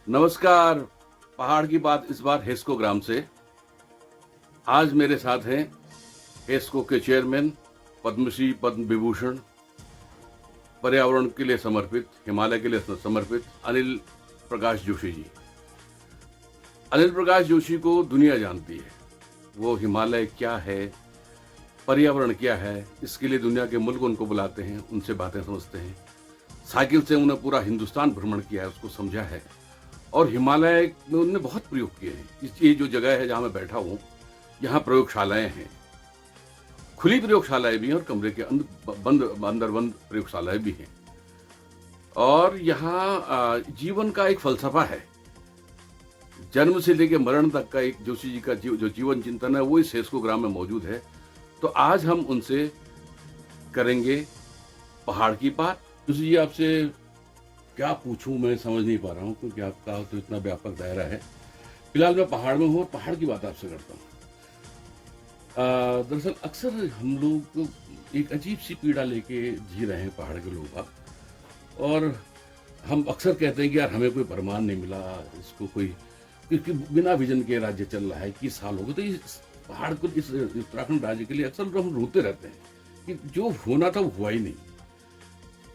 नमस्कार। पहाड़ की बात इस बार हेस्को ग्राम से। आज मेरे साथ हैं हेस्को के चेयरमैन, पद्मश्री, पद्म विभूषण, पर्यावरण के लिए समर्पित, हिमालय के लिए समर्पित अनिल प्रकाश जोशी जी। अनिल प्रकाश जोशी को दुनिया जानती है। वो हिमालय क्या है, पर्यावरण क्या है, इसके लिए दुनिया के मुल्क उनको बुलाते हैं, उनसे बातें समझते हैं। साइकिल से उन्हें पूरा हिंदुस्तान भ्रमण किया है, उसको समझा है और हिमालय में उन्होंने बहुत प्रयोग किए हैं। ये जो जगह है जहाँ मैं बैठा हूँ, यहाँ प्रयोगशालाएं हैं, खुली प्रयोगशालाएं भी हैं और कमरे के अंदर बंद प्रयोगशालाएं भी हैं। और यहाँ जीवन का एक फलसफा है, जन्म से लेकर मरण तक का एक जोशी जी का जो जीवन चिंतन है वो इस हेस्को ग्राम में मौजूद है। तो आज हम उनसे करेंगे पहाड़ की बात। जोशी जी, आपसे क्या पूछूं, मैं समझ नहीं पा रहा हूं क्योंकि आपका तो इतना व्यापक दायरा है। फिलहाल मैं पहाड़ में हूं और पहाड़ की बात आपसे करता हूं। दरअसल अक्सर हम लोग एक अजीब सी पीड़ा लेके जी रहे हैं, पहाड़ के लोग आप, और हम अक्सर कहते हैं कि यार हमें कोई फरमान नहीं मिला, इसको कोई, क्योंकि बिना विजन के राज्य चल रहा है, 21 साल हो गए। तो इस पहाड़ को, इस उत्तराखंड राज्य के लिए अक्सर हम रोते रहते हैं कि जो होना था वो हुआ ही नहीं।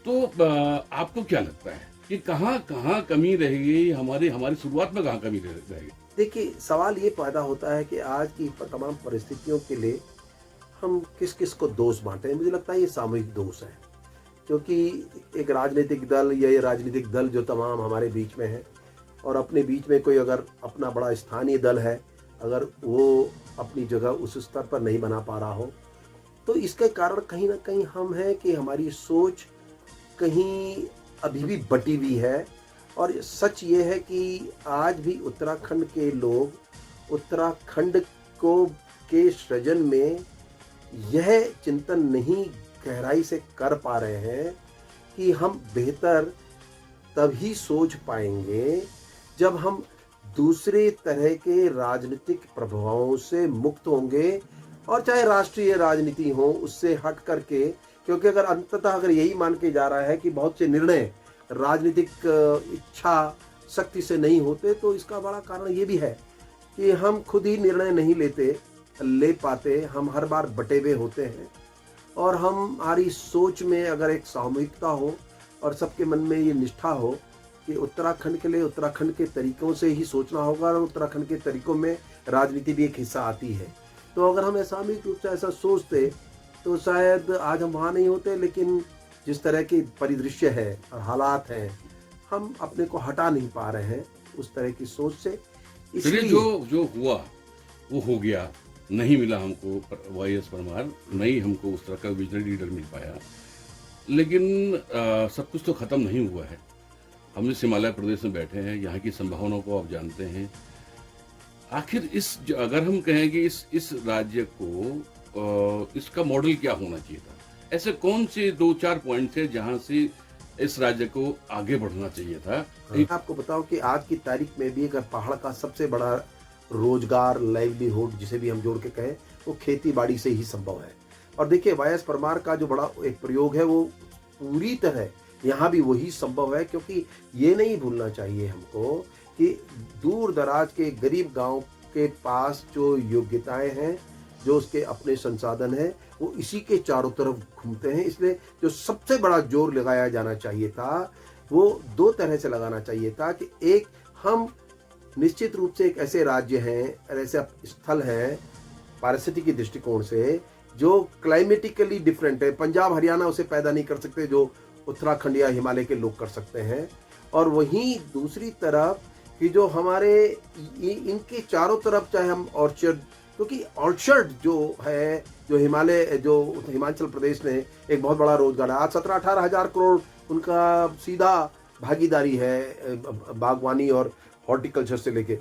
तो आपको क्या लगता है कि कहाँ कहाँ कमी रह गई, हमारी शुरुआत में कहाँ कमी रह गई? देखिए, सवाल ये पैदा होता है कि आज की तमाम परिस्थितियों के लिए हम किस किस को दोष बांटें। मुझे लगता है ये सामूहिक दोष है, क्योंकि एक राजनीतिक दल या ये राजनीतिक दल जो तमाम हमारे बीच में है, और अपने बीच में कोई अगर अपना बड़ा स्थानीय दल है, अगर वो अपनी जगह उस स्तर पर नहीं बना पा रहा हो, तो इसके कारण कहीं ना कहीं हम हैं कि हमारी सोच कहीं अभी भी बटी हुई है। और सच ये है कि आज भी उत्तराखंड के लोग उत्तराखंड को के सृजन में यह चिंतन नहीं गहराई से कर पा रहे हैं कि हम बेहतर तभी सोच पाएंगे जब हम दूसरे तरह के राजनीतिक प्रभावों से मुक्त होंगे, और चाहे राष्ट्रीय राजनीति हो उससे हट करके। क्योंकि अगर अंततः अगर यही मान के जा रहा है कि बहुत से निर्णय राजनीतिक इच्छा शक्ति से नहीं होते, तो इसका बड़ा कारण ये भी है कि हम खुद ही निर्णय नहीं ले पाते। हम हर बार बटे हुए होते हैं, और हमारी सोच में अगर एक सामूहिकता हो और सबके मन में ये निष्ठा हो कि उत्तराखंड के लिए उत्तराखंड के तरीकों से ही सोचना होगा, और उत्तराखंड के तरीकों में राजनीति भी एक हिस्सा आती है। तो अगर हम सामूहिक रूप से ऐसा सोचते तो शायद आज हम वहाँ नहीं होते। लेकिन जिस तरह की परिदृश्य है और हालात हैं, हम अपने को हटा नहीं पा रहे हैं उस तरह की सोच से। इसलिए जो हुआ वो हो गया, नहीं मिला हमको वाईएस परमार, नहीं हमको उस तरह का विजनरी लीडर मिल पाया। लेकिन सब कुछ तो खत्म नहीं हुआ है। हम इस हिमालय प्रदेश में बैठे हैं, यहाँ की संभावनाओं को आप जानते हैं। आखिर अगर हम कहें कि इस राज्य को इसका मॉडल क्या होना चाहिए था, ऐसे कौन से 2-4 पॉइंट थे जहां से इस राज्य को आगे बढ़ना चाहिए था? आपको बताऊं कि आज की तारीख में भी अगर पहाड़ का सबसे बड़ा रोजगार, लाइवलीहुड जिसे भी हम जोड़ के कहें, वो खेती बाड़ी से ही संभव है। और देखिए, वाईएस परमार का जो बड़ा एक प्रयोग है वो पूरी तरह यहाँ भी वही संभव है। क्योंकि ये नहीं भूलना चाहिए हमको कि दूर दराज के गरीब गांव के पास जो योग्यताएं हैं, जो उसके अपने संसाधन हैं, वो इसी के चारों तरफ घूमते हैं। इसलिए जो सबसे बड़ा जोर लगाया जाना चाहिए था वो 2 तरह से लगाना चाहिए था कि एक, हम निश्चित रूप से एक ऐसे राज्य हैं, ऐसे स्थल हैं पारिस्थितिकी दृष्टिकोण से जो क्लाइमेटिकली डिफरेंट है। पंजाब हरियाणा उसे पैदा नहीं कर सकते जो उत्तराखंड या हिमालय के लोग कर सकते हैं। और वहीं दूसरी तरफ कि जो हमारे इनके चारों तरफ, चाहे हम ऑर्चर्ड, क्योंकि ऑर्चर्ड जो है, जो हिमाचल प्रदेश ने एक बहुत बड़ा रोजगार है। आज 17-18 हज़ार करोड़ उनका सीधा भागीदारी है बागवानी और हॉर्टिकल्चर से लेके।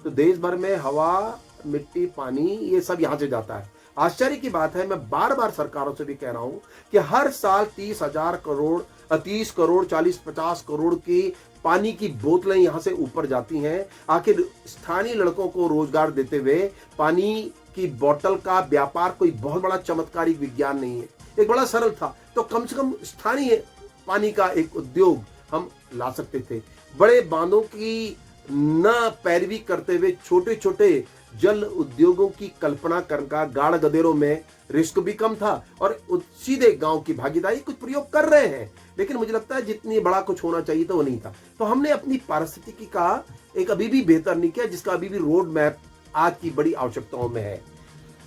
तो देश भर में हवा मिट्टी, पानी, ये सब यहाँ से जाता है। आश्चर्य की बात है, मैं बार बार सरकारों से भी कह रहा हूँ कि हर साल 30,000 करोड़ 30 करोड़ 40-50 करोड़ की पानी की बोतलें यहाँ से ऊपर जाती हैं। आखिर स्थानीय लड़कों को रोजगार देते हुए पानी की बोतल का व्यापार कोई बहुत बड़ा चमत्कारिक विज्ञान नहीं है, एक बड़ा सरल था। तो कम से कम स्थानीय पानी का एक उद्योग हम ला सकते थे। बड़े बांधों की न पैरवी करते हुए छोटे छोटे जल उद्योगों की कल्पना करना, गाढ़ गदेरों में रिस्क भी कम था और सीधे गांव की भागीदारी कुछ प्रयोग कर रहे हैं, लेकिन मुझे लगता है जितनी बड़ा कुछ होना चाहिए था वो नहीं था। तो हमने अपनी पारिस्थितिकी का एक अभी भी बेहतर नहीं किया, जिसका अभी भी रोड मैप आज की बड़ी आवश्यकताओं में है।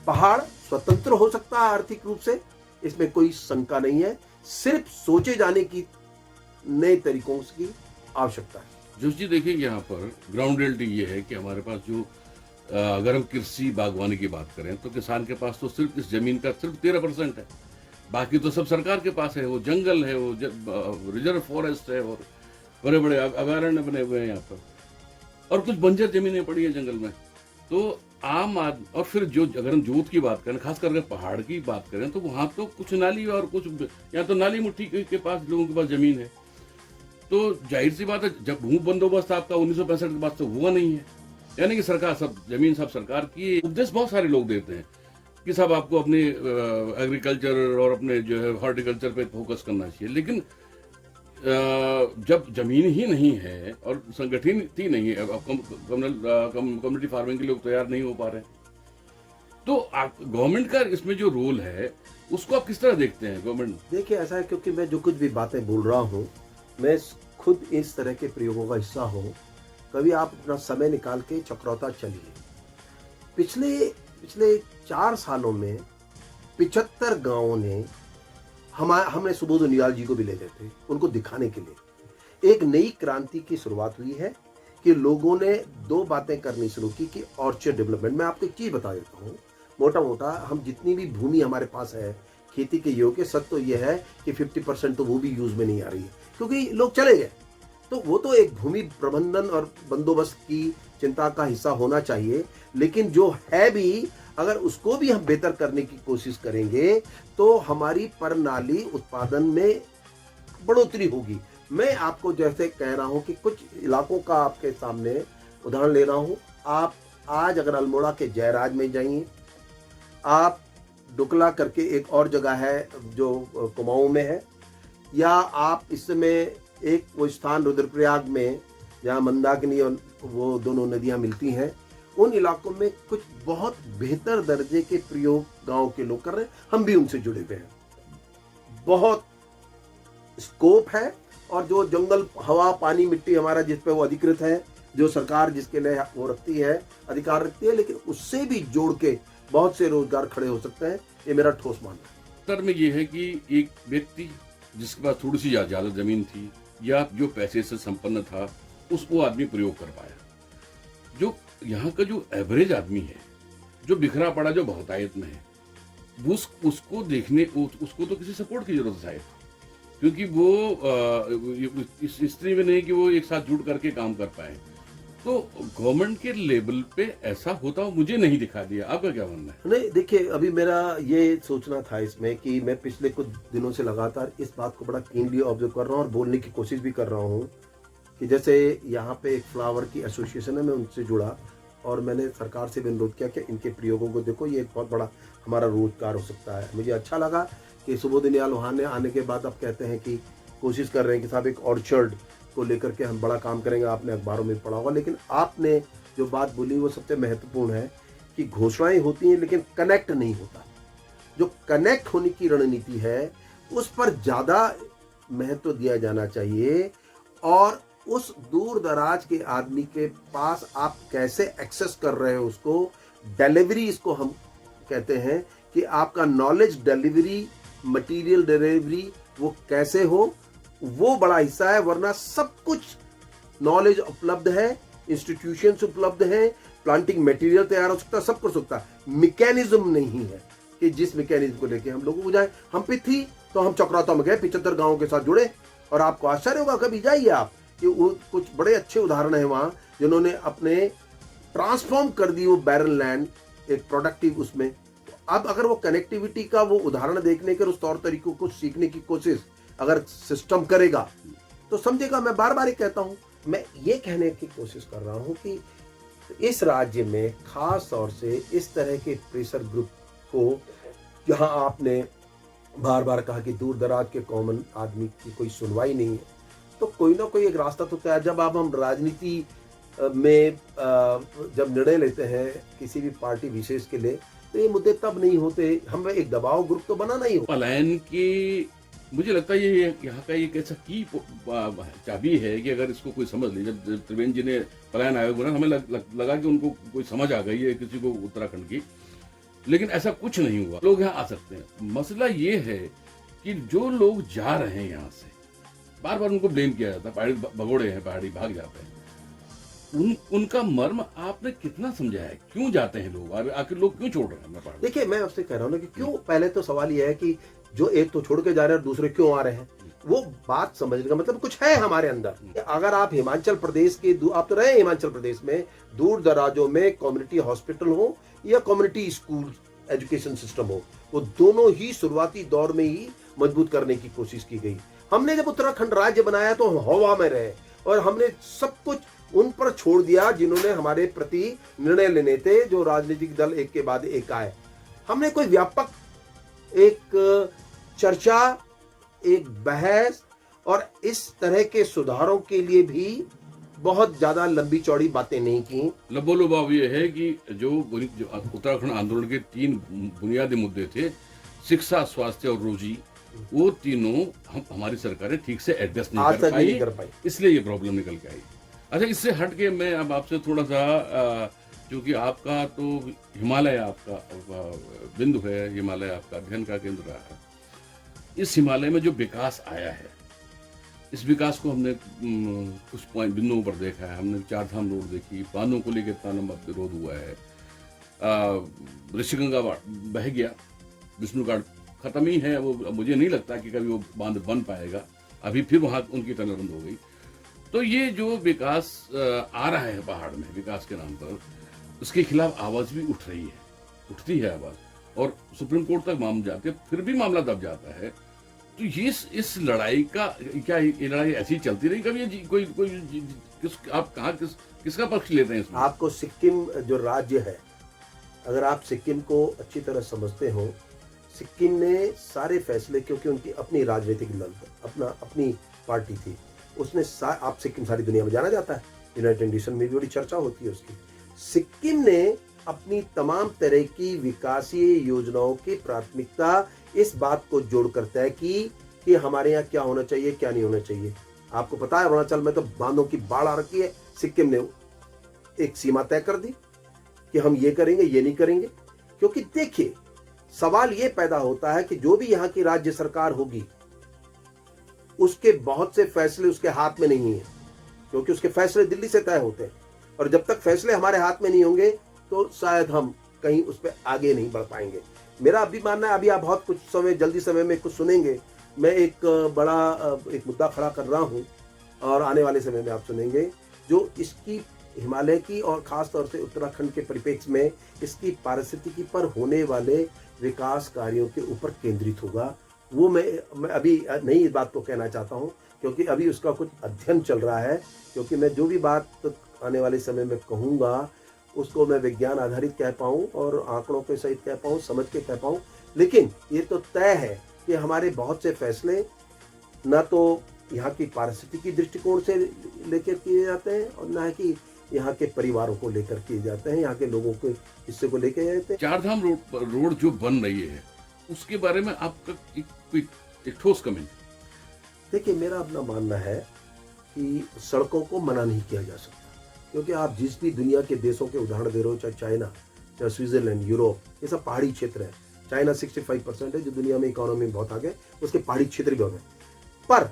पहाड़ स्वतंत्र हो सकता है आर्थिक रूप से, इसमें कोई शंका नहीं है, सिर्फ सोचे जाने की नए तरीकों की आवश्यकता है। जोश जी देखिए, यहाँ पर ग्राउंड रियलिटी ये है कि हमारे पास जो अगर हम कृषि बागवानी की बात करें तो किसान के पास तो सिर्फ इस जमीन का सिर्फ 13% है, बाकी तो सब सरकार के पास है। वो जंगल है, वो रिजर्व फॉरेस्ट है और बड़े बड़े अभयारण्य बने हुए हैं यहाँ पर, और कुछ बंजर जमीनें पड़ी है जंगल में। तो आम आदमी, और फिर जो अगर हम जोत की बात करें, खास करके पहाड़ की बात करें, तो वहाँ तो कुछ नाली और कुछ, यहाँ तो नाली मुट्ठी के पास लोगों के पास जमीन है। तो जाहिर सी बात है, जब भू बंदोबस्त आपका 1965 के बाद तो हुआ नहीं है, यानी कि सरकार सब जमीन सब सरकार की। उपदेश बहुत सारे लोग देते हैं कि सब आपको अपने एग्रीकल्चर और अपने जो है हॉर्टिकल्चर पे फोकस करना चाहिए, लेकिन जब जमीन ही नहीं है और संगठित ही नहीं है, कम्युनिटी फार्मिंग के लोग तैयार नहीं हो पा रहे, तो गवर्नमेंट का इसमें जो रोल है उसको आप किस तरह देखते हैं? गवर्नमेंट देखिए, ऐसा है क्योंकि मैं जो कुछ भी बातें बोल रहा हूँ, मैं खुद इस तरह के प्रयोगों का हिस्सा हूँ। कभी आप अपना समय निकाल के चक्रौता चलिए, पिछले 4 सालों में 75 गांवों ने हमने सुबोध उनियाल जी को भी ले गए थे, उनको दिखाने के लिए एक नई क्रांति की शुरुआत हुई है कि लोगों ने 2 बातें करनी शुरू की कि ऑर्चर्ड डेवलपमेंट। मैं आपको एक चीज बता देता हूँ, मोटा मोटा हम जितनी भी भूमि हमारे पास है खेती के योग्य, सच तो यह है कि 50% तो वो भी यूज में नहीं आ रही है क्योंकि लोग चले गए। तो वो तो एक भूमि प्रबंधन और बंदोबस्त की चिंता का हिस्सा होना चाहिए, लेकिन जो है भी, अगर उसको भी हम बेहतर करने की कोशिश करेंगे तो हमारी प्रणाली उत्पादन में बढ़ोतरी होगी। मैं आपको जैसे कह रहा हूं कि कुछ इलाकों का आपके सामने उदाहरण ले रहा हूं। आप आज अगर अल्मोड़ा के जयराज में जाइए, आप डुकला करके एक और जगह है जो कुमाऊं में है, या आप इस समय एक वो स्थान रुद्रप्रयाग में जहाँ मंदाकिनी और वो दोनों नदियाँ मिलती हैं, उन इलाकों में कुछ बहुत बेहतर दर्जे के प्रयोग गांव के लोग कर रहे हैं, हम भी उनसे जुड़े हुए हैं। बहुत स्कोप है, और जो जंगल, हवा, पानी, मिट्टी हमारा जिस पे वो अधिकृत है, जो सरकार जिसके लिए वो रखती है, अधिकार रखती है, लेकिन उससे भी जोड़ के बहुत से रोजगार खड़े हो सकते हैं, ये मेरा ठोस मानना है। उत्तर में ये है कि एक व्यक्ति जिसके पास थोड़ी सी ज्यादा जमीन थी या जो पैसे से संपन्न था, उसको आदमी प्रयोग कर पाया। जो यहाँ का जो एवरेज आदमी है, जो बिखरा पड़ा, जो बहुतायत में है, उसको देखने, उसको तो किसी सपोर्ट की जरूरत है, क्योंकि वो इस स्थिति में नहीं कि वो एक साथ जुड़ करके काम कर पाए। तो गवर्नमेंट के लेवल पे ऐसा होता मुझे नहीं दिखा दिया। आपका क्या मानना है? नहीं, देखिए, अभी मेरा ये सोचना था इसमें कि मैं पिछले कुछ दिनों से लगातार इस बात को बड़ा कीनली ऑब्जर्व कर रहा हूँ और बोलने की कोशिश भी कर रहा हूँ कि जैसे यहाँ पे एक फ्लावर की एसोसिएशन है, मैं उनसे जुड़ा और मैंने सरकार से भी अनुरोध किया कि इनके प्रयोगों को देखो, ये एक बहुत बड़ा हमारा रोजगार हो सकता है। मुझे अच्छा लगा कि सुबोध उनियाल वहाँ ने आने के बाद अब कहते हैं कि कोशिश कर रहे हैं कि साहब एक ऑर्चर्ड को लेकर के हम बड़ा काम करेंगे। आपने अखबारों में पढ़ा होगा, लेकिन आपने जो बात बोली वो सबसे महत्वपूर्ण है कि घोषणाएं होती हैं लेकिन कनेक्ट नहीं होता। जो कनेक्ट होने की रणनीति है उस पर ज़्यादा महत्व दिया जाना चाहिए, और उस दूर दराज के आदमी के पास आप कैसे एक्सेस कर रहे हो उसको, डिलीवरी इसको हम कहते हैं कि आपका नॉलेज डिलीवरी, मटेरियल डिलीवरी वो कैसे हो, वो बड़ा हिस्सा है। वरना सब कुछ नॉलेज उपलब्ध है, इंस्टीट्यूशंस उपलब्ध हैं, प्लांटिंग मटेरियल तैयार हो सकता है, सब कुछ सकता है, मैकेनिज्म नहीं है कि जिस मैकेनिज्म को लेके हम लोगों को जाए। हम पे थी तो हम चक्राता में गए, 75 गाँवों के साथ जुड़े, और आपको आश्चर्य होगा, कभी जाइए आप कि वो कुछ बड़े अच्छे उदाहरण हैं वहाँ जिन्होंने अपने ट्रांसफॉर्म कर दी वो बैरन लैंड एक प्रोडक्टिव उसमें। अब अगर वो कनेक्टिविटी का वो उदाहरण देखने के और उस तौर तरीकों को सीखने की कोशिश अगर सिस्टम करेगा तो समझेगा। मैं बार बार ये कहता हूं, मैं ये कहने की कोशिश कर रहा हूं कि इस राज्य में खास तौर से इस तरह के प्रेशर ग्रुप को, जहां आपने बार बार कहा कि दूर दराज के कॉमन आदमी की कोई सुनवाई नहीं है, तो कोई ना कोई एक रास्ता तो तय है। जब अब हम राजनीति में जब निर्णय लेते हैं किसी भी पार्टी विशेष के लिए, तो ये मुद्दे तब नहीं होते, हमें एक दबाव ग्रुप तो बनाना ही होगा। पलायन की मुझे लगता है ये यहाँ का एक ऐसा की चाबी है कि अगर इसको कोई समझ ले। जब त्रिवेंद्र जी ने पलायन आयोग बनाया, हमें लगा कि उनको कोई समझ आ गई है किसी को उत्तराखंड की, लेकिन ऐसा कुछ नहीं हुआ। लोग यहाँ आ सकते हैं। मसला ये है कि जो लोग जा रहे हैं यहाँ से, बार बार उनको ब्लेम किया जाता है, पहाड़ी भगोड़े हैं, पहाड़ी भाग जाते हैं। उनका मर्म आपने कितना समझाया है? क्यों जाते हैं लोग, और आखिर लोग क्यों छोड़ रहे हैं? देखिए, मैं आपसे कह रहा हूँ ना कि क्यों, पहले तो सवाल यह है कि जो एक तो छोड़ के जा रहे हैं और दूसरे क्यों आ रहे हैं, वो बात समझने का मतलब कुछ है हमारे अंदर। अगर आप हिमाचल प्रदेश के, आप तो रहे हिमाचल प्रदेश में, दूर दराजों में कम्युनिटी हॉस्पिटल हो या कम्युनिटी स्कूल एजुकेशन सिस्टम हो, वो दोनों ही शुरुआती दौर में ही मजबूत करने की कोशिश की गई। हमने जब उत्तराखंड राज्य बनाया तो हम हवा में रहे और हमने सब कुछ उन पर छोड़ दिया जिन्होंने हमारे प्रति निर्णय लेने थे, जो राजनीतिक दल एक के बाद एक आए। हमने कोई व्यापक एक चर्चा, एक बहस और इस तरह के सुधारों के लिए भी बहुत ज्यादा लंबी चौड़ी बातें नहीं की। लबोलुबाव ये है कि जो उत्तराखंड आंदोलन के 3 बुनियादी मुद्दे थे, शिक्षा, स्वास्थ्य और रोजी, वो तीनों हमारी सरकारें ठीक से एडजस्ट नहीं कर पाई, इसलिए ये प्रॉब्लम निकल के आई। अच्छा, इससे हट के मैं अब आपसे थोड़ा सा, क्योंकि आपका तो हिमालय आपका बिंदु है, हिमालय आपका अध्ययन का केंद्र रहा है। इस हिमालय में जो विकास आया है, इस विकास को हमने कुछ पॉइंट बिंदुओं पर देखा है। हमने 4 धाम रोड देखी, बांधों को लेकर इतना लंबा विरोध हुआ है, ऋषिगंगा बह गया, विष्णु घाट खत्म ही है, वो मुझे नहीं लगता कि कभी वो बांध बन पाएगा। अभी फिर वहां उनकी टनल बंद हो गई। तो ये जो विकास आ रहा है पहाड़ में विकास के नाम पर, उसके खिलाफ आवाज भी उठती है आवाज, और सुप्रीम कोर्ट तक मामला जाते हैं, फिर भी मामला दब जाता है। तो ये इस लड़ाई का क्या, ये लड़ाई ऐसी चलती रही कभी? आप कहाँ किसका पक्ष लेते हैं इसमें? आपको सिक्किम जो राज्य है, अगर आप सिक्किम को अच्छी तरह समझते हो, सिक्किम ने सारे फैसले, क्योंकि उनकी अपनी राजनीतिक दल, अपनी पार्टी थी, उसने आप सिक्किम सारी दुनिया में जाना जाता है, यूनाइटेड नेशन में भी बड़ी चर्चा होती है उसकी। सिक्किम ने अपनी तमाम तरह की विकासीय योजनाओं की प्राथमिकता इस बात को जोड़कर तय की कि हमारे यहाँ क्या होना चाहिए, क्या नहीं होना चाहिए। आपको पता है अरुणाचल में तो बांधों की बाढ़ आ रखी है, सिक्किम ने एक सीमा तय कर दी कि हम ये करेंगे, ये नहीं करेंगे। क्योंकि देखिए, सवाल ये पैदा होता है कि जो भी यहाँ की राज्य सरकार होगी, उसके बहुत से फैसले उसके हाथ में नहीं है, क्योंकि उसके फैसले दिल्ली से तय होते हैं, और जब तक फैसले हमारे हाथ में नहीं होंगे तो शायद हम कहीं उस पर आगे नहीं बढ़ पाएंगे। मेरा अभी मानना है, अभी आप बहुत कुछ समय, जल्दी समय में कुछ सुनेंगे, मैं एक बड़ा एक मुद्दा खड़ा कर रहा हूँ और आने वाले समय में आप सुनेंगे, जो इसकी हिमालय की और खास तौर से उत्तराखंड के परिप्रेक्ष्य में इसकी पारिस्थितिकी पर होने वाले विकास कार्यों के ऊपर केंद्रित होगा। वो मैं अभी नहीं इस बात को कहना चाहता हूँ, क्योंकि अभी उसका कुछ अध्ययन चल रहा है। क्योंकि मैं जो भी बात आने वाले समय में कहूँगा, उसको मैं विज्ञान आधारित कह पाऊँ और आंकड़ों के सहित कह पाऊँ, समझ के कह पाऊँ। लेकिन ये तो तय है कि हमारे बहुत से फैसले न तो यहाँ की पारिस्थितिकी दृष्टिकोण से लेकर किए जाते हैं, और न कि यहाँ के परिवारों को लेकर किए जाते हैं, यहाँ के लोगों के हिस्से को लेकर जाते हैं। 4 धाम रोड जो बन रही है, उसके बारे में आपका एक ठोस कमेंट? देखिए, मेरा अपना मानना है कि सड़कों को मना नहीं किया जा सकता, क्योंकि आप जिस भी दुनिया के देशों के उदाहरण दे रहे हो, चाहे चाइना, चाहे स्विट्जरलैंड, यूरोप, ये सब पहाड़ी क्षेत्र है। चाइना 65% है, जो दुनिया में इकोनॉमी में बहुत आगे, उसके पहाड़ी क्षेत्र भी हो गए। पर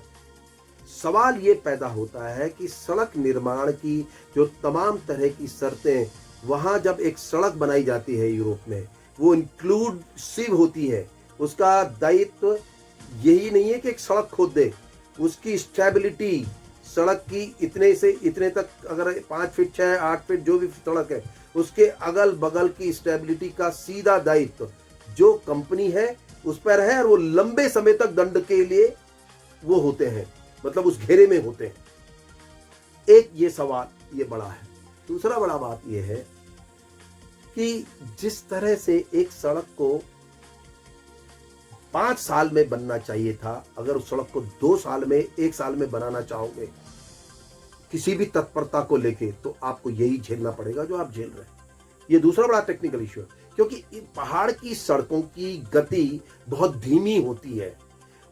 सवाल ये पैदा होता है कि सड़क निर्माण की जो तमाम तरह की शर्तें, वहाँ जब एक सड़क बनाई जाती है यूरोप में, वो इंक्लूसिव होती है। उसका दायित्व यही नहीं है कि एक सड़क खोद दे, उसकी स्टेबिलिटी, सड़क की इतने से इतने तक अगर 5 फीट 6 8 फीट जो भी सड़क है उसके अगल बगल की स्टेबिलिटी का सीधा दायित्व जो कंपनी है उस पर है, और वो लंबे समय तक दंड के लिए वो होते हैं, मतलब उस घेरे में होते हैं। एक ये सवाल ये बड़ा है। दूसरा बड़ा बात ये है कि जिस तरह से एक सड़क को 5 साल में बनना चाहिए था, अगर उस सड़क को 2 साल में 1 साल में बनाना चाहोगे किसी भी तत्परता को लेके, तो आपको यही झेलना पड़ेगा जो आप झेल रहे हैं। ये दूसरा बड़ा टेक्निकल इश्यू है, क्योंकि पहाड़ की सड़कों की गति बहुत धीमी होती है।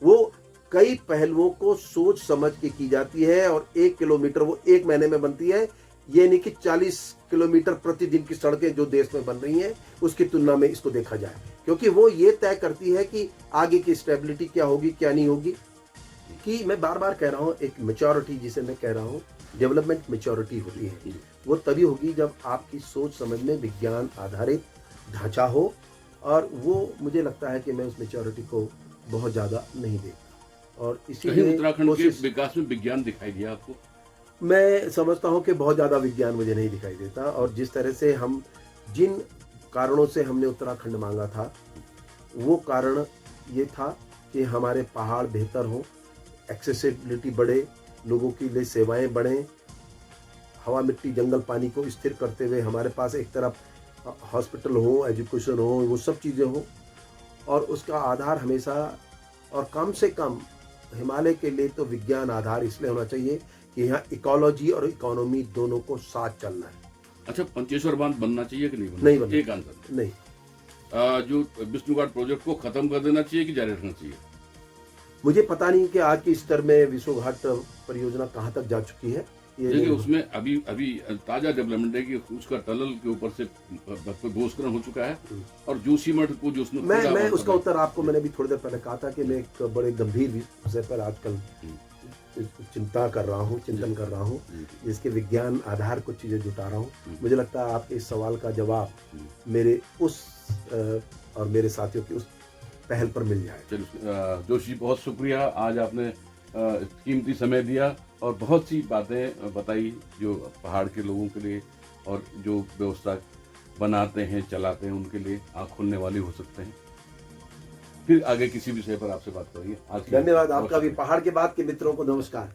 वो कई पहलुओं को सोच समझ के की जाती है, और 1 किलोमीटर वो 1 महीने में बनती है। ये नहीं कि 40 किलोमीटर प्रतिदिन की सड़कें जो देश में बन रही हैं उसकी तुलना में इसको देखा जाए, क्योंकि वो ये तय करती है कि आगे की स्टेबिलिटी क्या होगी क्या नहीं होगी। कि मैं बार बार कह रहा हूँ, एक मैच्योरिटी जिसे मैं कह रहा हूँ, डेवलपमेंट मैच्योरिटी होती है, वो तभी होगी जब आपकी सोच समझ में विज्ञान आधारित ढांचा हो, और वो मुझे लगता है कि मैं उस मैच्योरिटी को बहुत ज़्यादा नहीं देखता, और कहीं इसीलिए उत्तराखंड के विकास में विज्ञान दिखाई दिया आपको? मैं समझता हूं कि बहुत ज़्यादा विज्ञान मुझे नहीं दिखाई देता। और जिस तरह से हम जिन कारणों से हमने उत्तराखंड मांगा था, वो कारण ये था कि हमारे पहाड़ बेहतर हों, एक्सेसिबिलिटी बढ़े, लोगों के लिए सेवाएं बढ़ें, हवा मिट्टी जंगल पानी को स्थिर करते हुए हमारे पास एक तरफ हॉस्पिटल हो, एजुकेशन हो, वो सब चीज़ें हों, और उसका आधार हमेशा और कम से कम हिमालय के लिए तो विज्ञान आधार इसलिए होना चाहिए कि यहाँ इकोलॉजी और इकोनॉमी दोनों को साथ चलना है। अच्छा, पंचेश्वर बांध बनना चाहिए कि नहीं नहीं बनना, एक आंसर नहीं। जो विष्णुघाट प्रोजेक्ट को खत्म कर देना चाहिए कि जारी रखना चाहिए? मुझे पता नहीं कि आज के स्तर में विश्वघाट परियोजना कहाँ तक जा चुकी है। ये देखिए, नहीं- उसमें अभी ताजा डेवलपमेंट है कि उसका टनल के ऊपर से भूस्खलन हो चुका है, और जोशीमठ को जो उसने खोदा मैं वहाँ उसका पर- उत्तर आपको मैंने भी थोड़ी देर पहले कहा था कि मैं एक बड़े गंभीर विषय पर आजकल चिंतन कर रहा हूँ, जिसके विज्ञान आधार कुछ चीज़ें जुटा रहा हूँ। मुझे लगता है आपके इस सवाल का जवाब मेरे उस और मेरे साथियों की उस पहल पर मिल जाए। चलिए, जोशी, बहुत शुक्रिया, आज आपने कीमती समय दिया और बहुत सी बातें बताई जो पहाड़ के लोगों के लिए और जो व्यवस्था बनाते हैं चलाते हैं उनके लिए आँख खुलने वाली हो सकते हैं। फिर आगे किसी विषय पर आपसे बात करेंगे। आज के लिए धन्यवाद बहुत आपका भी। शुक्रिया। पहाड़ के बाद के मित्रों को नमस्कार।